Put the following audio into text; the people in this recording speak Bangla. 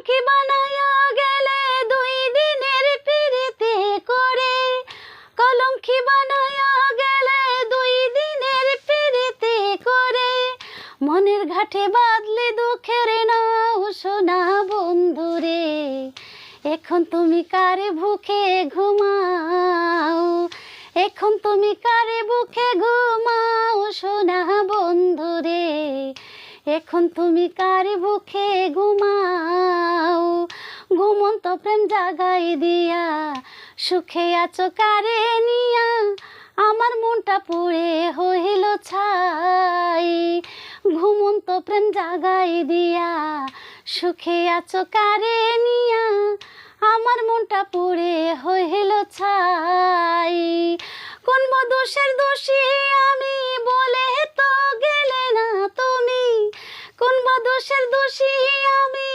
কলঙ্কি বানায়া গেলে 2 দিনের পিরিতি করে, কলঙ্কি বানায়া গেলে 2 দিনের পিরিতি করে, মনের ঘাটে বাঁধলে দুঃখের নাও সোনা বন্ধুরে। এখন তুমি কারে বুকে ঘুমাও, এখন তুমি কারে বুকে ঘুমাও সোনা বন্ধুরে। এখন তুমি কারে বুকে ঘুমাও, ঘুমন্ত প্রেম জাগাই দিয়া সুখে আছো কারে নিয়া, আমার মনটা পুড়ে হইল ছাই। ঘুমন্ত প্রেম জাগাই দিয়া সুখে আছো কারে নিয়া, আমার মনটা পুড়ে হইল ছাই। কোন দোষের দোষী আমি বলে তো গেলে না তুমি, কোন দোষের দোষী আমি